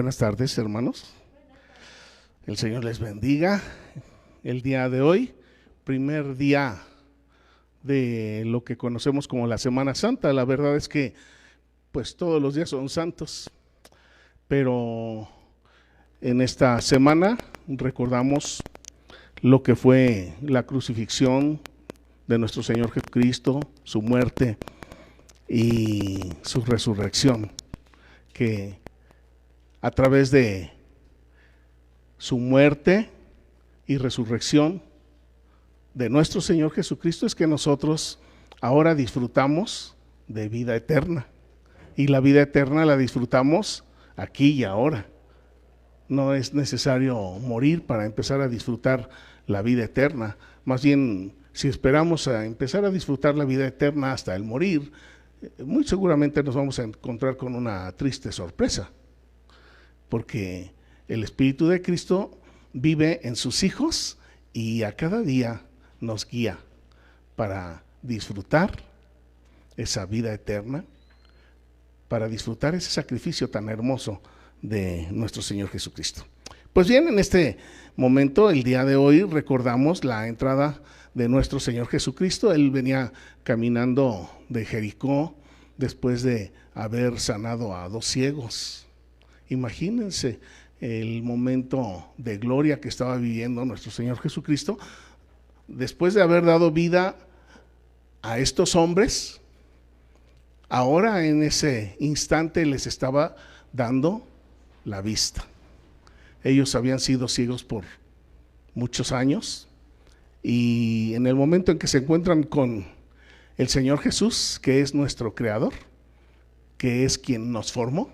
Buenas tardes, hermanos. El Señor les bendiga. El día de hoy, primer día de lo que conocemos como la Semana Santa. La verdad es que pues todos los días son santos, pero en esta semana recordamos lo que fue la crucifixión de nuestro Señor Jesucristo, su muerte y su resurrección, que a través de su muerte y resurrección de nuestro Señor Jesucristo es que nosotros ahora disfrutamos de vida eterna. Y la vida eterna la disfrutamos aquí y ahora. No es necesario morir para empezar a disfrutar la vida eterna. Más bien, si esperamos a empezar a disfrutar la vida eterna hasta el morir, muy seguramente nos vamos a encontrar con una triste sorpresa. Porque el Espíritu de Cristo vive en sus hijos y a cada día nos guía para disfrutar esa vida eterna, para disfrutar ese sacrificio tan hermoso de nuestro Señor Jesucristo. Pues bien, en este momento, el día de hoy, recordamos la entrada de nuestro Señor Jesucristo. Él venía caminando de Jericó después de haber sanado a 2 ciegos. Imagínense el momento de gloria que estaba viviendo nuestro Señor Jesucristo después de haber dado vida a estos hombres. Ahora en ese instante les estaba dando la vista. Ellos habían sido ciegos por muchos años y en el momento en que se encuentran con el Señor Jesús, que es nuestro creador, que es quien nos formó,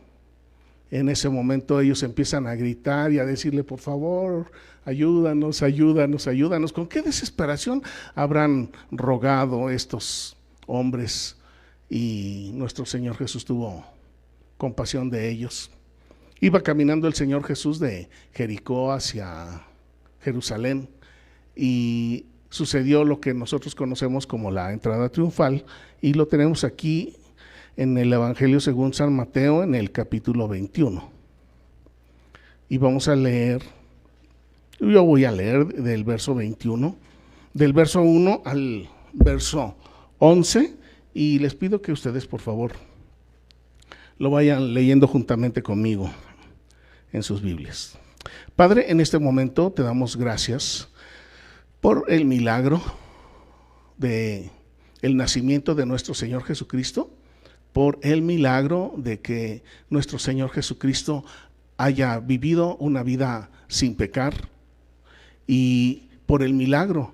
en ese momento ellos empiezan a gritar y a decirle: por favor, ayúdanos, ayúdanos, ayúdanos. ¿Con qué desesperación habrán rogado estos hombres? Y nuestro Señor Jesús tuvo compasión de ellos. Iba caminando el Señor Jesús de Jericó hacia Jerusalén y sucedió lo que nosotros conocemos como la entrada triunfal, y lo tenemos aquí en el Evangelio según San Mateo, en el capítulo 21. Y vamos a leer, yo voy a leer del verso 21, del verso 1 al verso 11, y les pido que ustedes por favor lo vayan leyendo juntamente conmigo en sus Biblias. Padre, en este momento te damos gracias por el milagro de el nacimiento de nuestro Señor Jesucristo, por el milagro de que nuestro Señor Jesucristo haya vivido una vida sin pecar, y por el milagro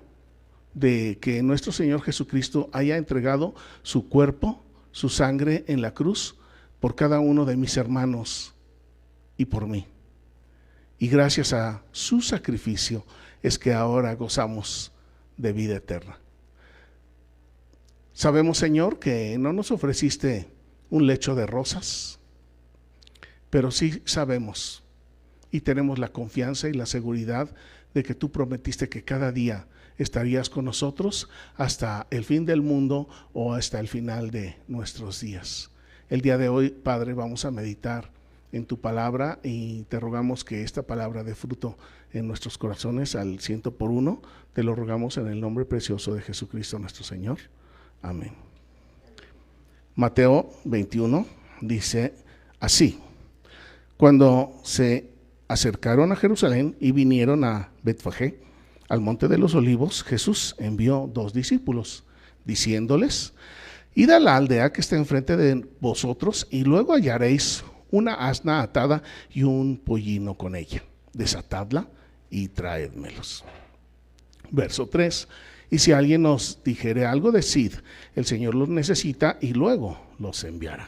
de que nuestro Señor Jesucristo haya entregado su cuerpo, su sangre en la cruz por cada uno de mis hermanos y por mí. Y gracias a su sacrificio es que ahora gozamos de vida eterna. Sabemos, Señor, que no nos ofreciste un lecho de rosas, pero sí sabemos y tenemos la confianza y la seguridad de que tú prometiste que cada día estarías con nosotros hasta el fin del mundo o hasta el final de nuestros días. El día de hoy, Padre, vamos a meditar en tu palabra y te rogamos que esta palabra dé fruto en nuestros corazones al 100%. Te lo rogamos en el nombre precioso de Jesucristo nuestro Señor. Amén. Mateo 21 dice así: cuando se acercaron a Jerusalén y vinieron a Betfagé, al monte de los olivos, Jesús envió 2 discípulos, diciéndoles: id a la aldea que está enfrente de vosotros, y luego hallaréis una asna atada y un pollino con ella. Desatadla y traédmelos. Verso 3: y si alguien os dijere algo, decid: el Señor los necesita, y luego los enviará.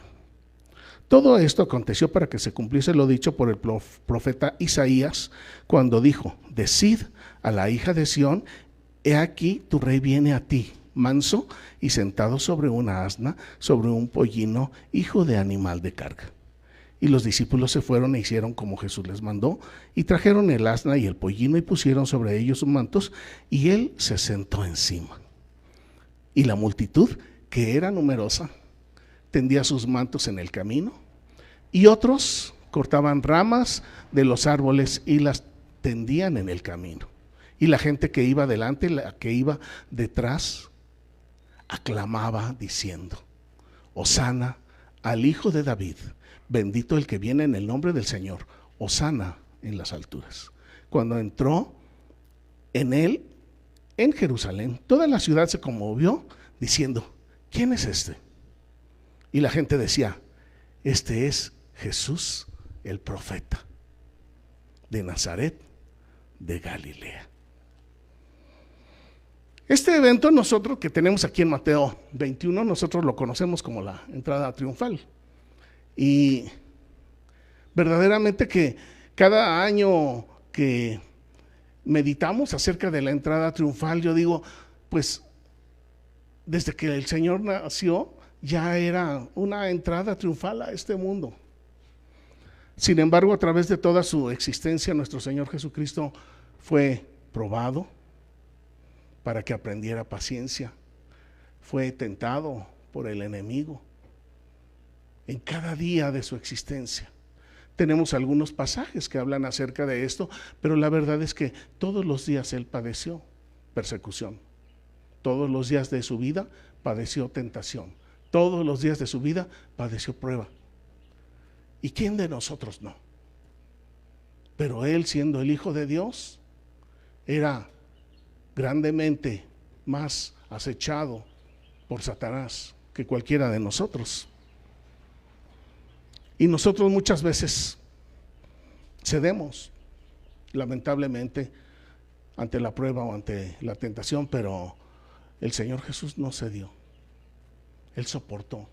Todo esto aconteció para que se cumpliese lo dicho por el profeta Isaías, cuando dijo: decid a la hija de Sión: he aquí tu rey viene a ti, manso y sentado sobre una asna, sobre un pollino, hijo de animal de carga. Y los discípulos se fueron e hicieron como Jesús les mandó, y trajeron el asna y el pollino y pusieron sobre ellos sus mantos, y él se sentó encima. Y la multitud, que era numerosa, tendía sus mantos en el camino, y otros cortaban ramas de los árboles y las tendían en el camino. Y la gente que iba delante, la que iba detrás, aclamaba diciendo: Hosana al Hijo de David, bendito el que viene en el nombre del Señor, Hosana en las alturas. Cuando entró en él, en Jerusalén, toda la ciudad se conmovió diciendo: ¿quién es este? Y la gente decía: este es Jesús el profeta de Nazaret de Galilea. Este evento nosotros que tenemos aquí en Mateo 21, nosotros lo conocemos como la entrada triunfal. Y verdaderamente que cada año que meditamos acerca de la entrada triunfal, yo digo, pues desde que el Señor nació ya era una entrada triunfal a este mundo. Sin embargo, a través de toda su existencia, nuestro Señor Jesucristo fue probado para que aprendiera paciencia. Fue tentado por el enemigo en cada día de su existencia. Tenemos algunos pasajes que hablan acerca de esto, pero la verdad es que todos los días Él padeció persecución. Todos los días de su vida padeció tentación. Todos los días de su vida padeció prueba. ¿Y quién de nosotros no? Pero Él, siendo el Hijo de Dios, era grandemente más acechado por Satanás que cualquiera de nosotros. Y nosotros muchas veces cedemos, lamentablemente, ante la prueba o ante la tentación, pero el Señor Jesús no cedió. Él soportó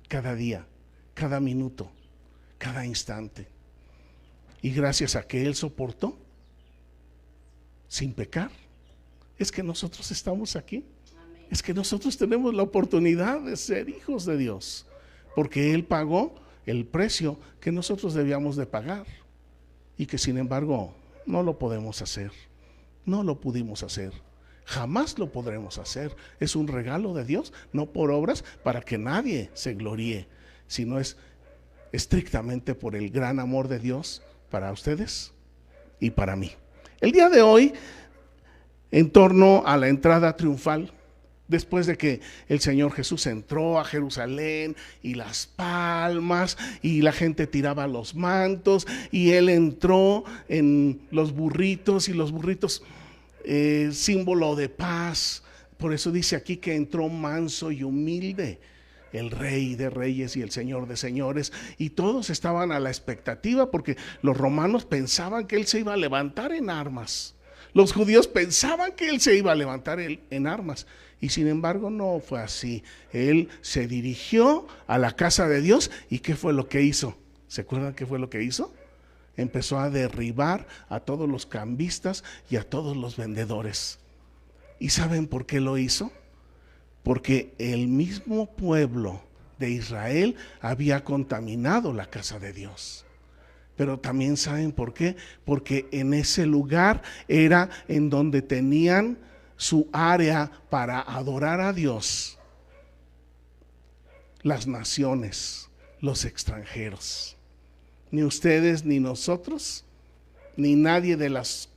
cada día, cada minuto, cada instante. Y gracias a que Él soportó, sin pecar, es que nosotros estamos aquí. Amén. Es que nosotros tenemos la oportunidad de ser hijos de Dios, porque Él pagó el precio que nosotros debíamos de pagar y que sin embargo no lo podemos hacer, no lo pudimos hacer, jamás lo podremos hacer. Es un regalo de Dios, no por obras para que nadie se gloríe, sino es estrictamente por el gran amor de Dios para ustedes y para mí. El día de hoy, en torno a la entrada triunfal, después de que el Señor Jesús entró a Jerusalén y las palmas y la gente tiraba los mantos y Él entró en los burritos, y los burritos símbolo de paz. Por eso dice aquí que entró manso y humilde, el Rey de Reyes y el Señor de Señores, y todos estaban a la expectativa porque los romanos pensaban que Él se iba a levantar en armas. Los judíos pensaban que Él se iba a levantar en armas, y sin embargo no fue así. Él se dirigió a la casa de Dios, y ¿qué fue lo que hizo? ¿Se acuerdan qué fue lo que hizo? Empezó a derribar a todos los cambistas y a todos los vendedores. ¿Y saben por qué lo hizo? Porque el mismo pueblo de Israel había contaminado la casa de Dios. Pero también saben por qué, porque en ese lugar era en donde tenían su área para adorar a Dios las naciones, los extranjeros. Ni ustedes, ni nosotros, ni nadie de las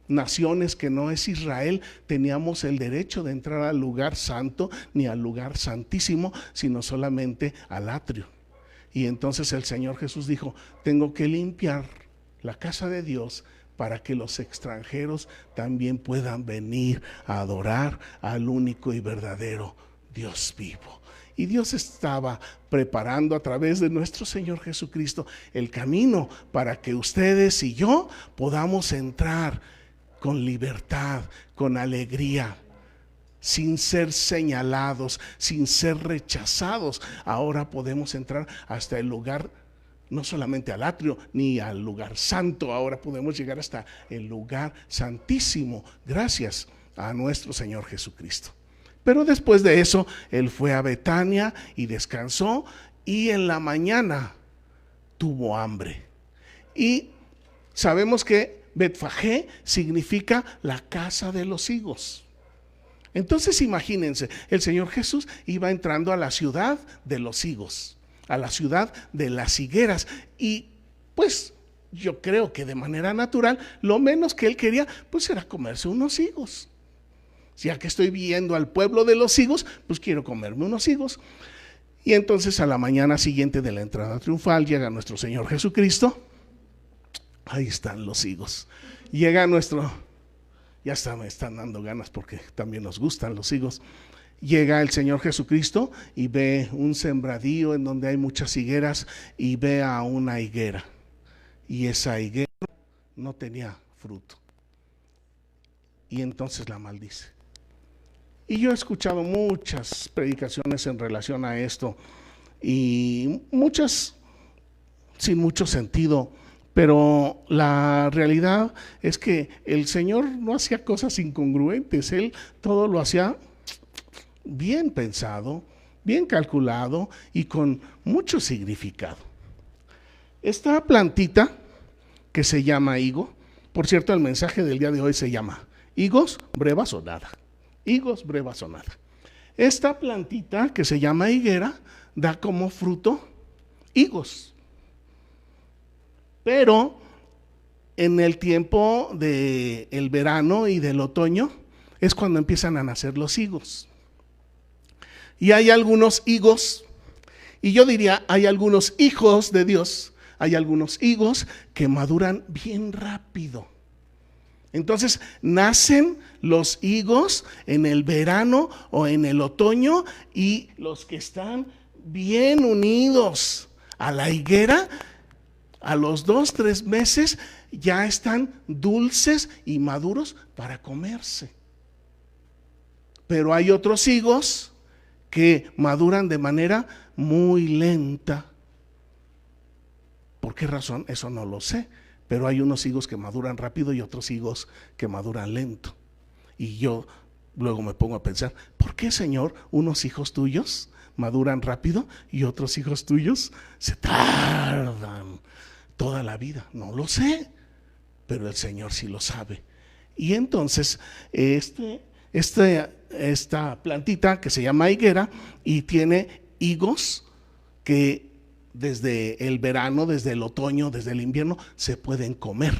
naciones que no es Israel teníamos el derecho de entrar al lugar santo ni al lugar santísimo, sino solamente al atrio. Y entonces el Señor Jesús dijo: tengo que limpiar la casa de Dios para que los extranjeros también puedan venir a adorar al único y verdadero Dios vivo. Y Dios estaba preparando a través de nuestro Señor Jesucristo el camino para que ustedes y yo podamos entrar con libertad, con alegría, sin ser señalados, sin ser rechazados. Ahora podemos entrar hasta el lugar, no solamente al atrio ni al lugar santo, ahora podemos llegar hasta el lugar santísimo, gracias a nuestro Señor Jesucristo. Pero después de eso, Él fue a Betania y descansó, y en la mañana tuvo hambre. Y sabemos que Betfagé significa la casa de los higos. Entonces imagínense, el Señor Jesús iba entrando a la ciudad de los higos, a la ciudad de las higueras, y pues yo creo que de manera natural, lo menos que él quería, pues era comerse unos higos. Ya que estoy viendo al pueblo de los higos, pues quiero comerme unos higos. Y entonces a la mañana siguiente de la entrada triunfal llega nuestro Señor Jesucristo. Ahí están los higos. Llega nuestro, ya está, me están dando ganas porque también nos gustan los higos. Llega el Señor Jesucristo y ve un sembradío en donde hay muchas higueras y ve a una higuera. Y esa higuera no tenía fruto. Y entonces la maldice. Y yo he escuchado muchas predicaciones en relación a esto y muchas sin mucho sentido, pero la realidad es que el Señor no hacía cosas incongruentes, Él todo lo hacía bien pensado, bien calculado y con mucho significado. Esta plantita que se llama higo, por cierto, el mensaje del día de hoy se llama higos, brevas o nada. Higos, brevas o nada. Esta plantita que se llama higuera da como fruto higos. Pero en el tiempo del verano y del otoño es cuando empiezan a nacer los higos. Y hay algunos higos, y yo diría, hay algunos hijos de Dios, hay algunos higos que maduran bien rápido. Entonces nacen los higos en el verano o en el otoño y los que están bien unidos a la higuera, a los 2-3 meses ya están dulces y maduros para comerse. Pero hay otros higos que maduran de manera muy lenta. ¿Por qué razón? Eso no lo sé. Pero hay unos higos que maduran rápido y otros higos que maduran lento. Y yo luego me pongo a pensar, ¿por qué, Señor, unos hijos tuyos maduran rápido y otros hijos tuyos se tardan toda la vida? No lo sé, pero el Señor sí lo sabe. Y entonces esta plantita que se llama higuera y tiene higos que desde el verano, desde el otoño, desde el invierno, se pueden comer.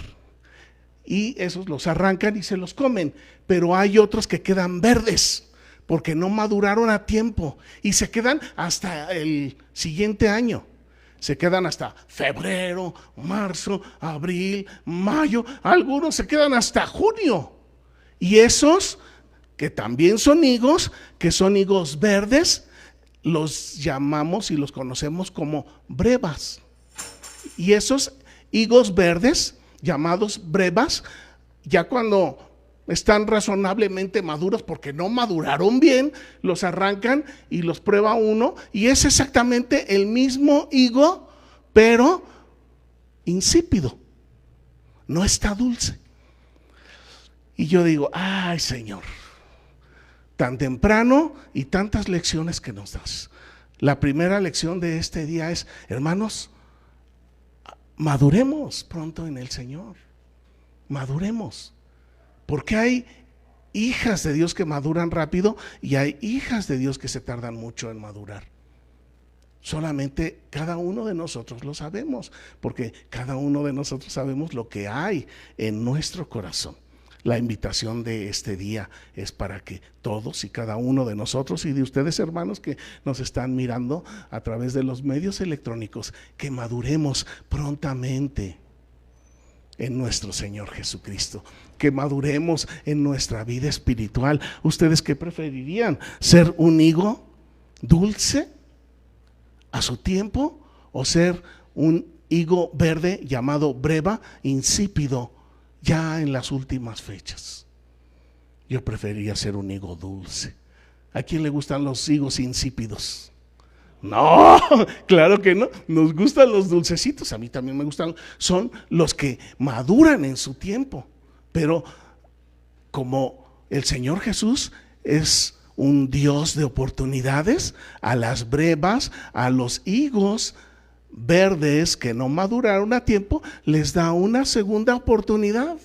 Y esos los arrancan y se los comen. Pero hay otros que quedan verdes, porque no maduraron a tiempo. Y se quedan hasta el siguiente año. Se quedan hasta febrero, marzo, abril, mayo. Algunos se quedan hasta junio. Y esos, que también son higos, que son higos verdes, los llamamos y los conocemos como brevas. Y esos higos verdes, llamados brevas, ya cuando están razonablemente maduros, porque no maduraron bien, los arrancan y los prueba uno, y es exactamente el mismo higo, pero insípido, no está dulce. Y yo digo, ay, Señor, tan temprano y tantas lecciones que nos das. La primera lección de este día es, hermanos, maduremos pronto en el Señor. Maduremos. Porque hay hijas de Dios que maduran rápido y hay hijas de Dios que se tardan mucho en madurar. Solamente cada uno de nosotros lo sabemos, porque cada uno de nosotros sabemos lo que hay en nuestro corazón. La invitación de este día es para que todos y cada uno de nosotros y de ustedes, hermanos, que nos están mirando a través de los medios electrónicos, que maduremos prontamente en nuestro Señor Jesucristo, que maduremos en nuestra vida espiritual. ¿Ustedes qué preferirían? ¿Ser un higo dulce a su tiempo o ser un higo verde llamado breva, insípido, ya en las últimas fechas? Yo preferiría ser un higo dulce. ¿A quién le gustan los higos insípidos? No, claro que no. Nos gustan los dulcecitos. A mí también me gustan. Son los que maduran en su tiempo. Pero como el Señor Jesús es un Dios de oportunidades, a las brevas, a los higos verdes que no maduraron a tiempo, les da una segunda oportunidad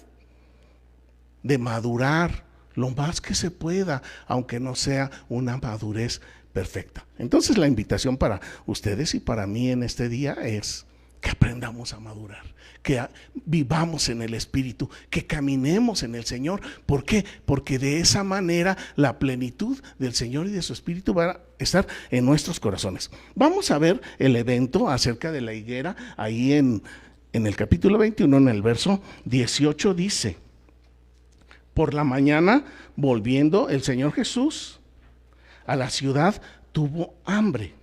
de madurar lo más que se pueda, aunque no sea una madurez perfecta. Entonces la invitación para ustedes y para mí en este día es que aprendamos a madurar, que vivamos en el Espíritu, que caminemos en el Señor. ¿Por qué? Porque de esa manera la plenitud del Señor y de su Espíritu va a estar en nuestros corazones. Vamos a ver el evento acerca de la higuera ahí en el capítulo 21, en el verso 18 dice: por la mañana, volviendo el Señor Jesús a la ciudad, tuvo hambre.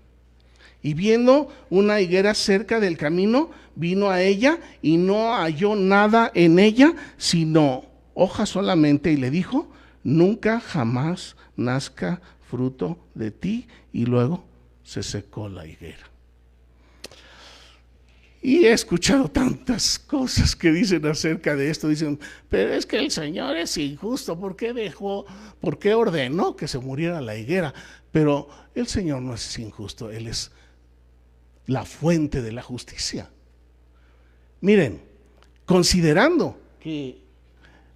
Y viendo una higuera cerca del camino, vino a ella y no halló nada en ella, sino hojas solamente, y le dijo: nunca jamás nazca fruto de ti. Y luego se secó la higuera. Y he escuchado tantas cosas que dicen acerca de esto. Dicen: pero es que el Señor es injusto, ¿por qué ordenó que se muriera la higuera? Pero el Señor no es injusto, Él es la fuente de la justicia. Miren, considerando que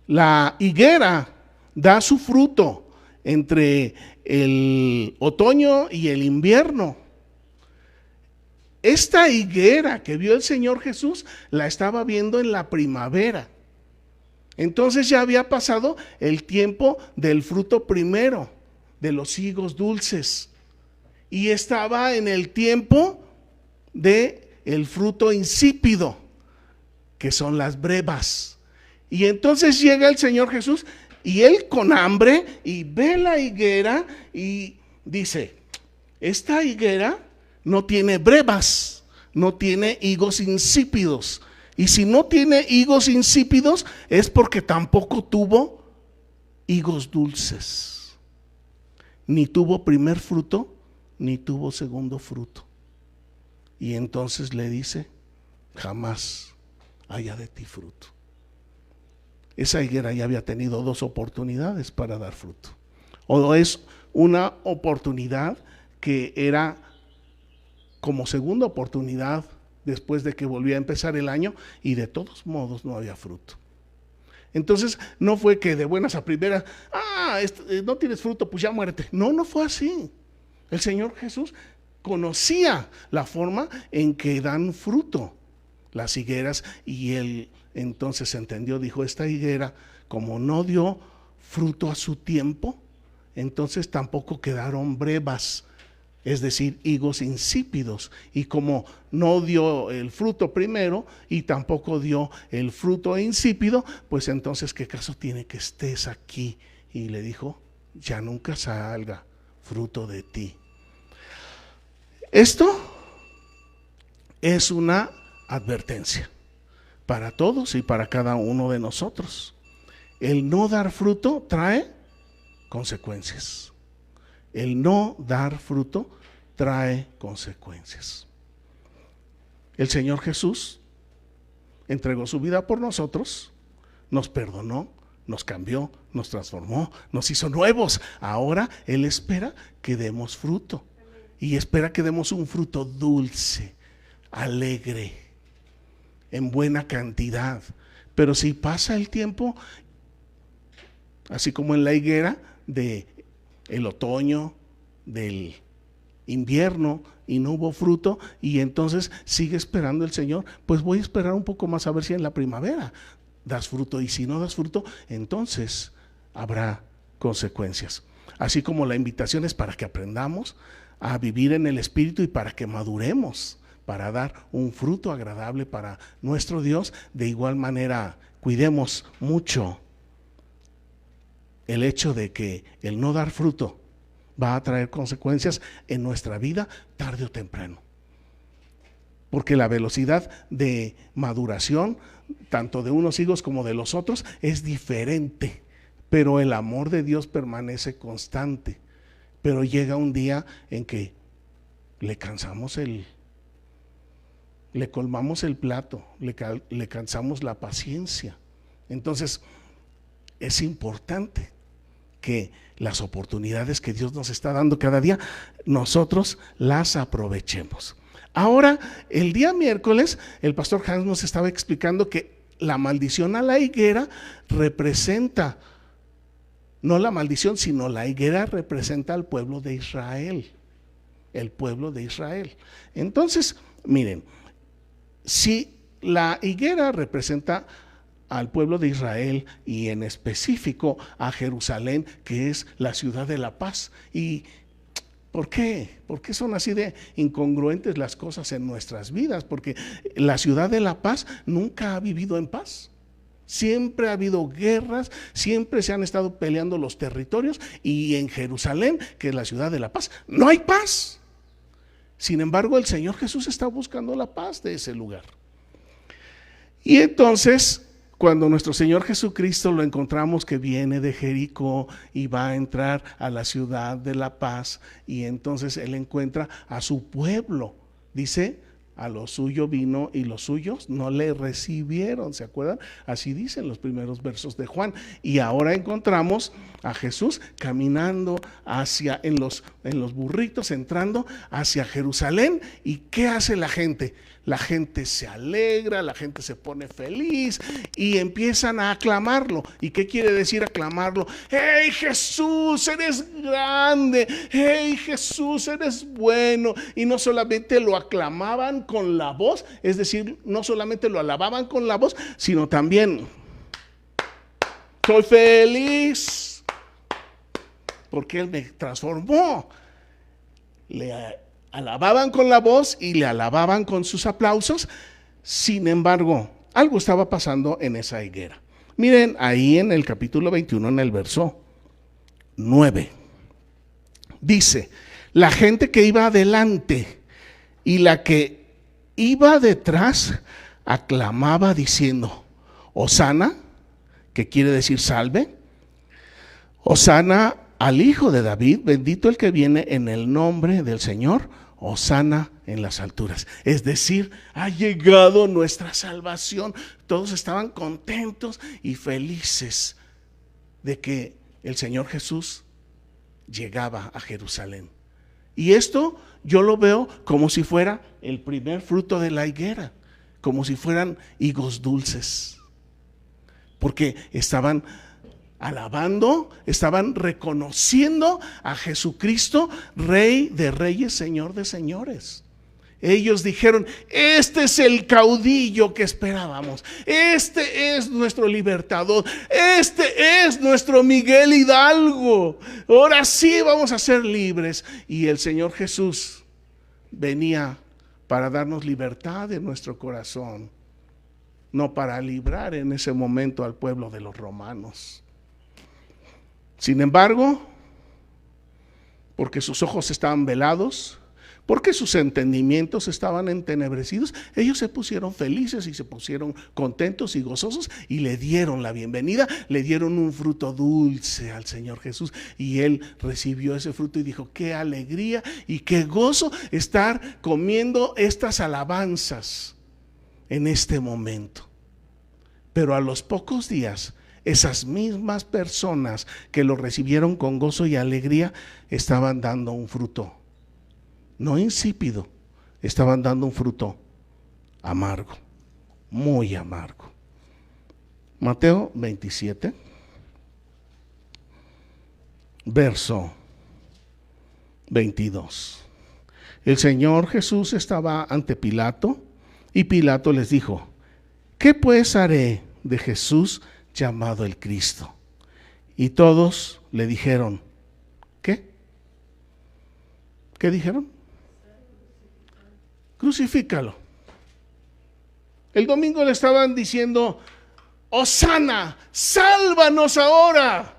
la higuera da su fruto entre el otoño y el invierno, esta higuera que vio el Señor Jesús la estaba viendo en la primavera. Entonces ya había pasado el tiempo del fruto primero, de los higos dulces, y estaba en el tiempo de el fruto insípido, que son las brevas. Y entonces llega el Señor Jesús y él con hambre y ve la higuera y dice: esta higuera no tiene brevas, no tiene higos insípidos. Y si no tiene higos insípidos es porque tampoco tuvo higos dulces. Ni tuvo primer fruto, ni tuvo segundo fruto. Y entonces le dice: jamás haya de ti fruto. Esa higuera ya había tenido 2 oportunidades para dar fruto. O es una oportunidad que era como segunda oportunidad después de que volvía a empezar el año, y de todos modos no había fruto. Entonces no fue que de buenas a primeras: no tienes fruto, pues ya muérete. No fue así. El Señor Jesús conocía la forma en que dan fruto las higueras, y él entonces entendió, dijo: esta higuera, como no dio fruto a su tiempo, entonces tampoco quedaron brevas, es decir, higos insípidos. Y como no dio el fruto primero y tampoco dio el fruto insípido, pues entonces ¿qué caso tiene que estés aquí? Y le dijo: ya nunca salga fruto de ti. Esto es una advertencia para todos y para cada uno de nosotros. El no dar fruto trae consecuencias. El no dar fruto trae consecuencias. El Señor Jesús entregó su vida por nosotros, nos perdonó, nos cambió, nos transformó, nos hizo nuevos. Ahora Él espera que demos fruto, y espera que demos un fruto dulce, alegre, en buena cantidad. Pero si pasa el tiempo, así como en la higuera de el otoño, del invierno, y no hubo fruto, y entonces sigue esperando el Señor, pues voy a esperar un poco más a ver si en la primavera das fruto, y si no das fruto, entonces habrá consecuencias. Así como la invitación es para que aprendamos a vivir en el Espíritu y para que maduremos, para dar un fruto agradable para nuestro Dios. De igual manera, cuidemos mucho el hecho de que el no dar fruto va a traer consecuencias en nuestra vida tarde o temprano. Porque la velocidad de maduración, tanto de unos higos como de los otros, es diferente. Pero el amor de Dios permanece constante. Pero llega un día en que le colmamos el plato, le cansamos la paciencia. Entonces es importante que las oportunidades que Dios nos está dando cada día, nosotros las aprovechemos. Ahora, el día miércoles, el pastor Hans nos estaba explicando que la maldición a la higuera representa, no la maldición, sino la higuera representa al pueblo de Israel, el pueblo de Israel. Entonces, miren, si la higuera representa al pueblo de Israel y en específico a Jerusalén, que es la ciudad de la paz. ¿Y por qué? ¿Por qué son así de incongruentes las cosas en nuestras vidas? Porque la ciudad de la paz nunca ha vivido en paz. Siempre ha habido guerras, siempre se han estado peleando los territorios, y en Jerusalén, que es la ciudad de la paz, no hay paz. Sin embargo, el Señor Jesús está buscando la paz de ese lugar. Y entonces, cuando nuestro Señor Jesucristo lo encontramos que viene de Jericó y va a entrar a la ciudad de la paz, y entonces Él encuentra a su pueblo, dice: a lo suyo vino y los suyos no le recibieron. ¿Se acuerdan? Así dicen los primeros versos de Juan. Y ahora encontramos a Jesús caminando hacia, en los burritos, entrando hacia Jerusalén. ¿Y qué hace la gente? La gente se alegra, la gente se pone feliz y empiezan a aclamarlo. ¿Y qué quiere decir aclamarlo? ¡Hey Jesús, eres grande! ¡Hey Jesús, eres bueno! Y no solamente lo aclamaban con la voz, es decir, no solamente lo alababan con la voz, sino también: soy feliz porque Él me transformó. Le alababan con la voz y le alababan con sus aplausos. Sin embargo, algo estaba pasando en esa higuera. Miren ahí en el capítulo 21, en el verso 9, dice: la gente que iba adelante y la que iba detrás aclamaba diciendo: Hosana, que quiere decir salve, Hosana al Hijo de David, bendito el que viene en el nombre del Señor, Hosana en las alturas. Es decir, ha llegado nuestra salvación. Todos estaban contentos y felices de que el Señor Jesús llegaba a Jerusalén. Y esto yo lo veo como si fuera el primer fruto de la higuera, como si fueran higos dulces, porque estaban alabando, estaban reconociendo a Jesucristo, Rey de reyes, Señor de señores. Ellos dijeron: este es el caudillo que esperábamos, este es nuestro libertador, este es nuestro Miguel Hidalgo. Ahora sí vamos a ser libres. Y el Señor Jesús venía para darnos libertad en nuestro corazón, no para librar en ese momento al pueblo de los romanos. Sin embargo, porque sus ojos estaban velados, porque sus entendimientos estaban entenebrecidos, ellos se pusieron felices y se pusieron contentos y gozosos y le dieron la bienvenida, le dieron un fruto dulce al Señor Jesús, y Él recibió ese fruto y dijo: qué alegría y qué gozo estar comiendo estas alabanzas en este momento. Pero a los pocos días, esas mismas personas que lo recibieron con gozo y alegría estaban dando un fruto no insípido, estaban dando un fruto amargo, muy amargo. Mateo 27, verso 22. El Señor Jesús estaba ante Pilato, y Pilato les dijo: ¿qué pues haré de Jesús llamado el Cristo? Y todos le dijeron: ¿qué? ¿Qué dijeron? Crucifícalo. El domingo le estaban diciendo: Hosana, sálvanos ahora.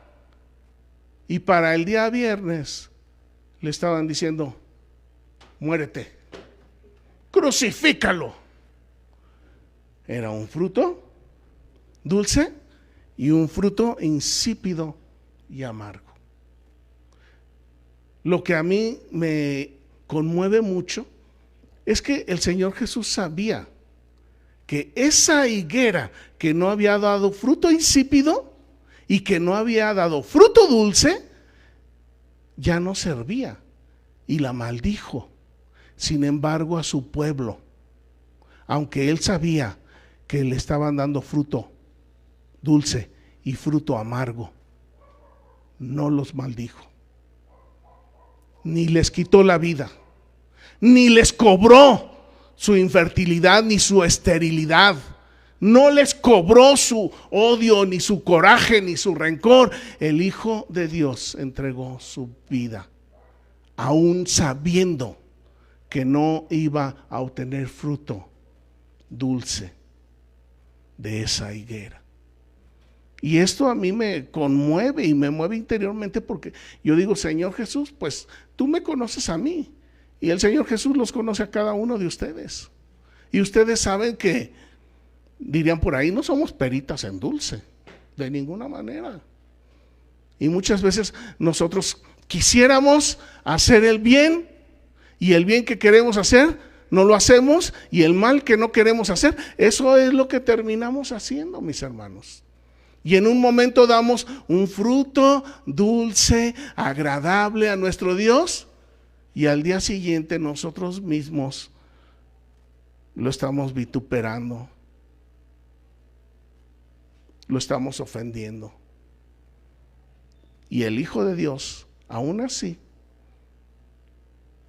Y para el día viernes le estaban diciendo: muérete, crucifícalo. Era un fruto dulce y un fruto insípido y amargo. Lo que a mí me conmueve mucho es que el Señor Jesús sabía que esa higuera que no había dado fruto insípido y que no había dado fruto dulce, ya no servía, y la maldijo. Sin embargo, a su pueblo, aunque Él sabía que le estaban dando fruto dulce y fruto amargo, no los maldijo, ni les quitó la vida, ni les cobró su infertilidad ni su esterilidad. No les cobró su odio, ni su coraje, ni su rencor. El Hijo de Dios entregó su vida, aún sabiendo que no iba a obtener fruto dulce de esa higuera. Y esto a mí me conmueve y me mueve interiormente, porque yo digo: Señor Jesús, pues tú me conoces a mí, y el Señor Jesús los conoce a cada uno de ustedes. Y ustedes saben que, dirían por ahí, no somos peritas en dulce, de ninguna manera. Y muchas veces nosotros quisiéramos hacer el bien, y el bien que queremos hacer no lo hacemos, y el mal que no queremos hacer, eso es lo que terminamos haciendo, mis hermanos. Y en un momento damos un fruto dulce, agradable a nuestro Dios, y al día siguiente nosotros mismos lo estamos vituperando, lo estamos ofendiendo. Y el Hijo de Dios, aún así,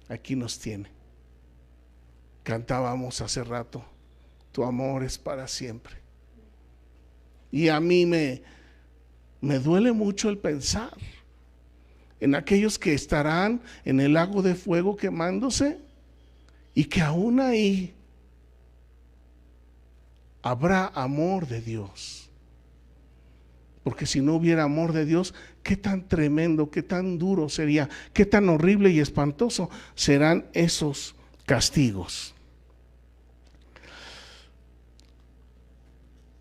aquí nos tiene. Cantábamos hace rato: tu amor es para siempre. Y a mí me duele mucho el pensar en aquellos que estarán en el lago de fuego quemándose, y que aún ahí habrá amor de Dios. Porque si no hubiera amor de Dios, qué tan tremendo, qué tan duro sería, qué tan horrible y espantoso serán esos castigos.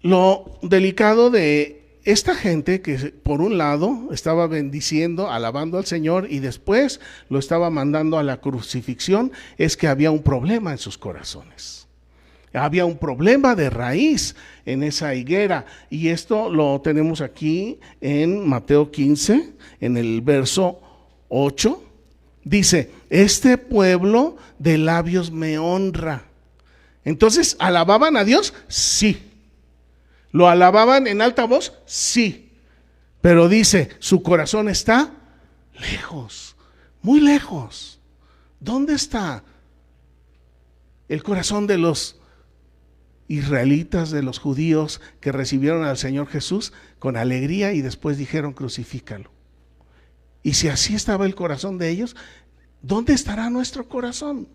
Lo delicado de esta gente, que por un lado estaba bendiciendo, alabando al Señor, y después lo estaba mandando a la crucifixión, es que había un problema en sus corazones. Había un problema de raíz en esa higuera, y esto lo tenemos aquí en Mateo 15, en el verso 8. Dice: este pueblo de labios me honra. Entonces, ¿alababan a Dios? Sí. ¿Lo alababan en alta voz? Sí. Pero dice: su corazón está lejos, muy lejos. ¿Dónde está el corazón de los israelitas, de los judíos que recibieron al Señor Jesús con alegría y después dijeron: crucifícalo? Y si así estaba el corazón de ellos, ¿dónde estará nuestro corazón?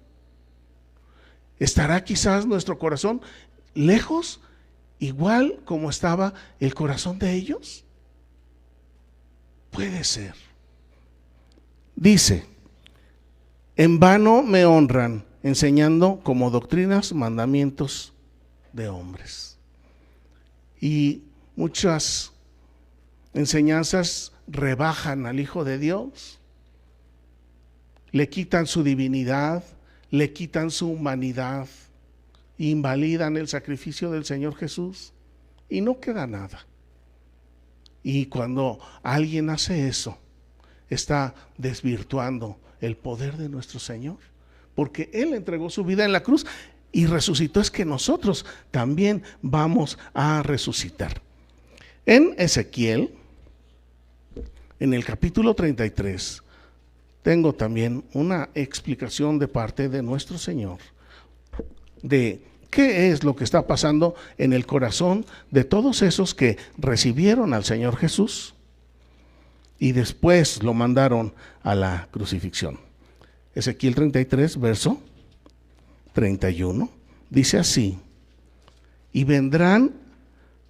¿Estará quizás nuestro corazón lejos, igual como estaba el corazón de ellos? Puede ser. Dice: en vano me honran, enseñando como doctrinas mandamientos de hombres. Y muchas enseñanzas rebajan al Hijo de Dios, le quitan su divinidad, le quitan su humanidad, invalidan el sacrificio del Señor Jesús, y no queda nada. Y cuando alguien hace eso, está desvirtuando el poder de nuestro Señor, porque Él entregó su vida en la cruz y resucitó. Es que nosotros también vamos a resucitar. En Ezequiel, en el capítulo 33, tengo también una explicación de parte de nuestro Señor de qué es lo que está pasando en el corazón de todos esos que recibieron al Señor Jesús y después lo mandaron a la crucifixión. Ezequiel 33, verso 31, dice así: y vendrán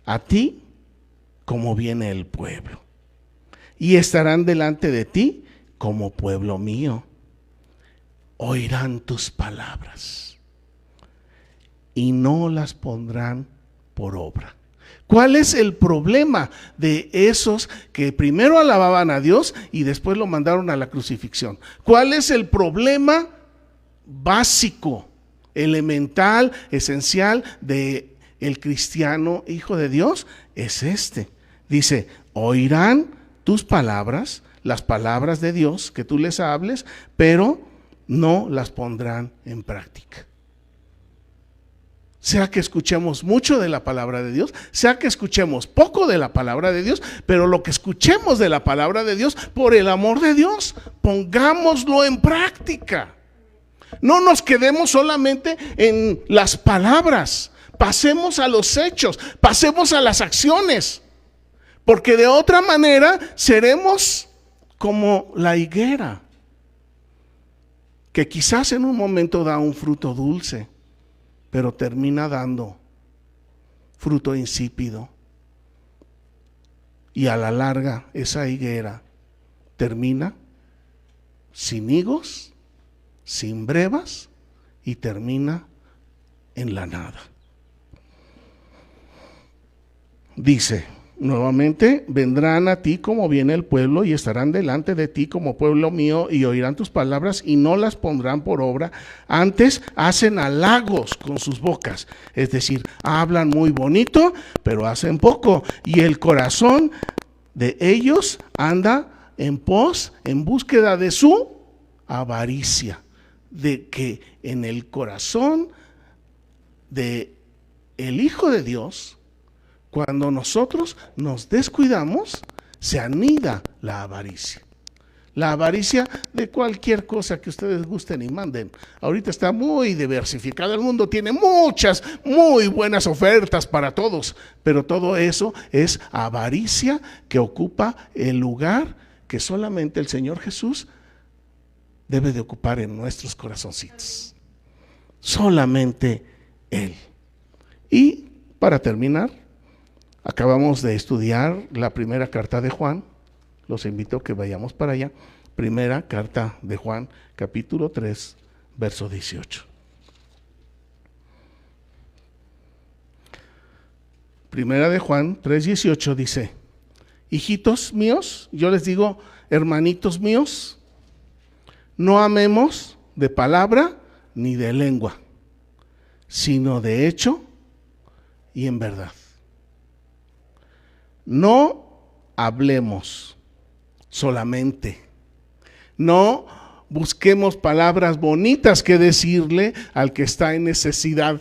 a ti como viene el pueblo, y estarán delante de ti como pueblo mío. Oirán tus palabras y no las pondrán por obra. ¿Cuál es el problema de esos que primero alababan a Dios y después lo mandaron a la crucifixión? ¿Cuál es el problema básico, elemental, esencial de el cristiano hijo de Dios? Es este. Dice: oirán tus palabras, las palabras de Dios que tú les hables, pero no las pondrán en práctica. Sea que escuchemos mucho de la palabra de Dios, sea que escuchemos poco de la palabra de Dios, pero lo que escuchemos de la palabra de Dios, por el amor de Dios, pongámoslo en práctica. No nos quedemos solamente en las palabras, pasemos a los hechos, pasemos a las acciones, porque de otra manera seremos como la higuera, que quizás en un momento da un fruto dulce, pero termina dando fruto insípido. Y a la larga esa higuera termina sin higos, sin brevas, y termina en la nada. Dice nuevamente: vendrán a ti como viene el pueblo y estarán delante de ti como pueblo mío, y oirán tus palabras y no las pondrán por obra. Antes hacen halagos con sus bocas, es decir, hablan muy bonito, pero hacen poco, y el corazón de ellos anda en pos, en búsqueda de su avaricia. De que en el corazón de el Hijo de Dios, cuando nosotros nos descuidamos, se anida la avaricia. La avaricia de cualquier cosa que ustedes gusten y manden. Ahorita está muy diversificado, el mundo tiene muchas, muy buenas ofertas para todos, pero todo eso es avaricia que ocupa el lugar que solamente el Señor Jesús debe de ocupar en nuestros corazoncitos. Solamente Él. Y para terminar, acabamos de estudiar la primera carta de Juan. Los invito a que vayamos para allá. Primera carta de Juan, capítulo 3, verso 18. Primera de Juan 3:18 dice: hijitos míos, yo les digo, hermanitos míos, no amemos de palabra ni de lengua, sino de hecho y en verdad. No hablemos solamente, no busquemos palabras bonitas que decirle al que está en necesidad.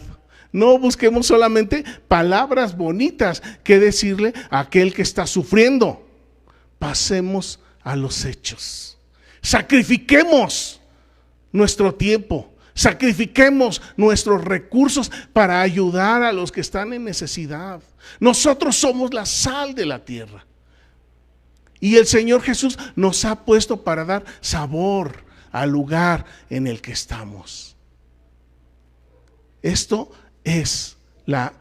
No busquemos solamente palabras bonitas que decirle a aquel que está sufriendo. Pasemos a los hechos. Sacrifiquemos nuestro tiempo, sacrifiquemos nuestros recursos para ayudar a los que están en necesidad. Nosotros somos la sal de la tierra. Y el Señor Jesús nos ha puesto para dar sabor al lugar en el que estamos. Esto es la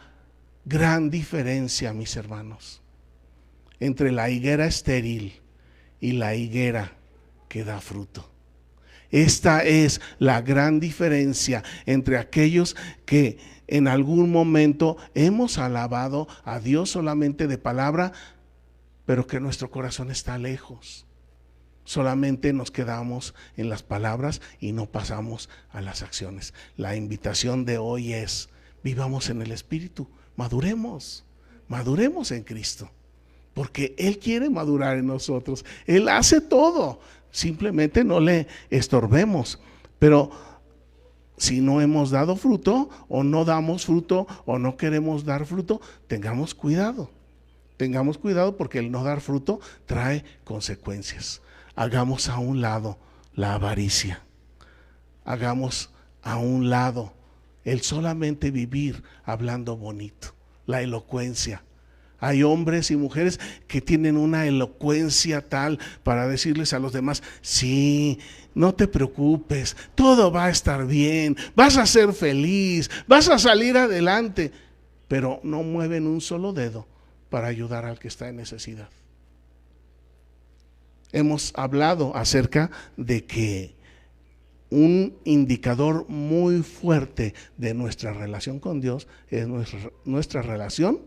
gran diferencia, mis hermanos, entre la higuera estéril y la higuera que da fruto. Esta es la gran diferencia entre aquellos que en algún momento hemos alabado a Dios solamente de palabra, pero que nuestro corazón está lejos. Solamente nos quedamos en las palabras y no pasamos a las acciones. La invitación de hoy es: vivamos en el Espíritu, maduremos en Cristo, porque Él quiere madurar en nosotros. Él hace todo, simplemente no le estorbemos. Pero si no hemos dado fruto, o no damos fruto, o no queremos dar fruto, tengamos cuidado. Tengamos cuidado, porque el no dar fruto trae consecuencias. Hagamos a un lado la avaricia. Hagamos a un lado el solamente vivir hablando bonito, la elocuencia. Hay hombres y mujeres que tienen una elocuencia tal para decirles a los demás: sí, no te preocupes, todo va a estar bien, vas a ser feliz, vas a salir adelante, pero no mueven un solo dedo para ayudar al que está en necesidad. Hemos hablado acerca de que un indicador muy fuerte de nuestra relación con Dios es nuestra relación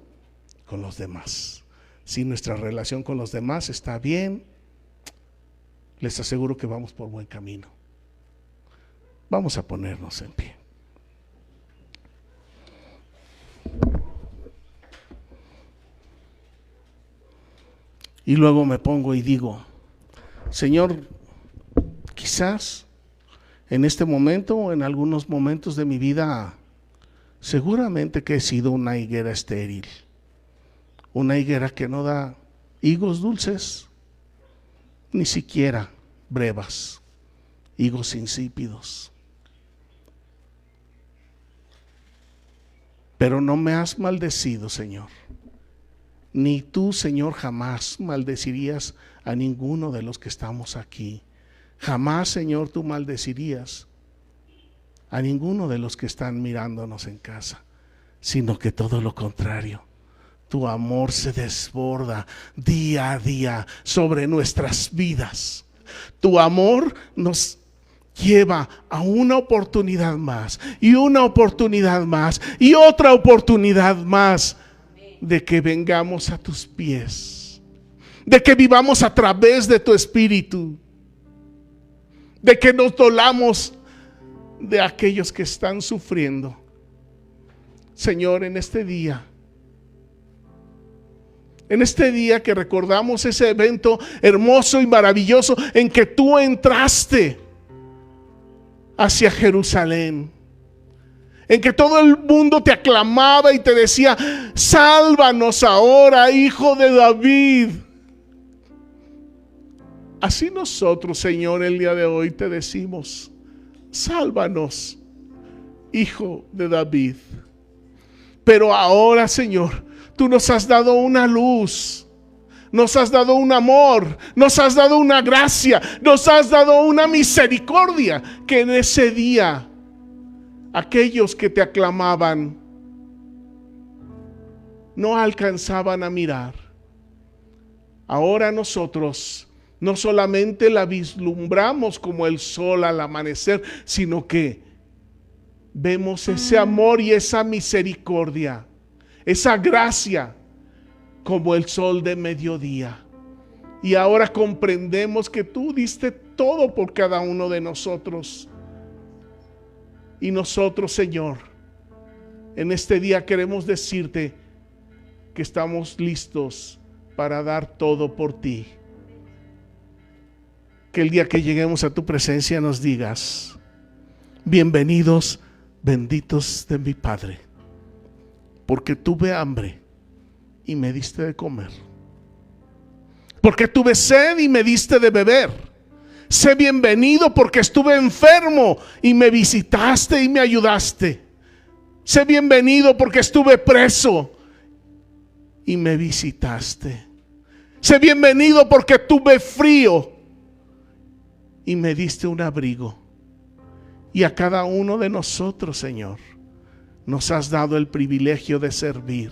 con los demás. Si nuestra relación con los demás está bien, les aseguro que vamos por buen camino. Vamos a ponernos en pie. Y luego me pongo y digo: Señor, quizás en este momento o en algunos momentos de mi vida, seguramente que he sido una higuera estéril, una higuera que no da higos dulces, ni siquiera brevas, higos insípidos. pero no me has maldecido, Señor. Ni tú, Señor, jamás maldecirías a ninguno de los que estamos aquí. Jamás, Señor, tú maldecirías a ninguno de los que están mirándonos en casa, sino que todo lo contrario. Tu amor se desborda día a día sobre nuestras vidas. Tu amor nos lleva a una oportunidad más, y una oportunidad más, y otra oportunidad más, de que vengamos a tus pies, de que vivamos a través de tu Espíritu, de que nos dolamos de aquellos que están sufriendo. Señor, en este día que recordamos ese evento hermoso y maravilloso en que tú entraste hacia Jerusalén, en que todo el mundo te aclamaba y te decía: sálvanos ahora, Hijo de David. Así nosotros, Señor, el día de hoy te decimos: sálvanos, Hijo de David. Pero ahora, Señor, tú nos has dado una luz, nos has dado un amor, nos has dado una gracia, nos has dado una misericordia, que en ese día aquellos que te aclamaban no alcanzaban a mirar. Ahora nosotros no solamente la vislumbramos como el sol al amanecer, sino que vemos ese amor y esa misericordia, esa gracia, como el sol de mediodía. Y ahora comprendemos que tú diste todo por cada uno de nosotros. Y nosotros, Señor, en este día queremos decirte que estamos listos para dar todo por ti. Que el día que lleguemos a tu presencia nos digas: bienvenidos, benditos de mi Padre, porque tuve hambre y me diste de comer, porque tuve sed y me diste de beber. Sé bienvenido porque estuve enfermo y me visitaste y me ayudaste. Sé bienvenido porque estuve preso y me visitaste. Sé bienvenido porque tuve frío y me diste un abrigo. Y a cada uno de nosotros, Señor, nos has dado el privilegio de servir,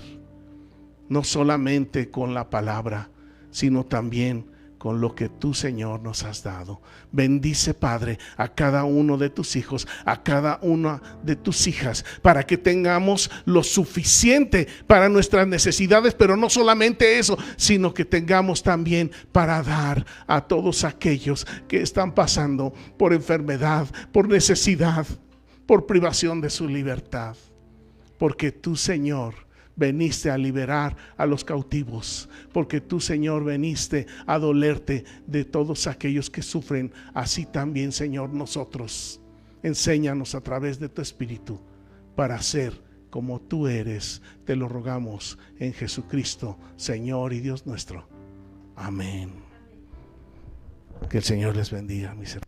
no solamente con la palabra, sino también con lo que tú, Señor, nos has dado. Bendice, Padre, a cada uno de tus hijos, a cada una de tus hijas, para que tengamos lo suficiente para nuestras necesidades, pero no solamente eso, sino que tengamos también para dar a todos aquellos que están pasando por enfermedad, por necesidad, por privación de su libertad. Porque tú, Señor, veniste a liberar a los cautivos, porque tú, Señor, veniste a dolerte de todos aquellos que sufren. Así también, Señor, nosotros, enséñanos a través de tu Espíritu para ser como tú eres. Te lo rogamos en Jesucristo, Señor y Dios nuestro. Amén. Que el Señor les bendiga, mis hermanos.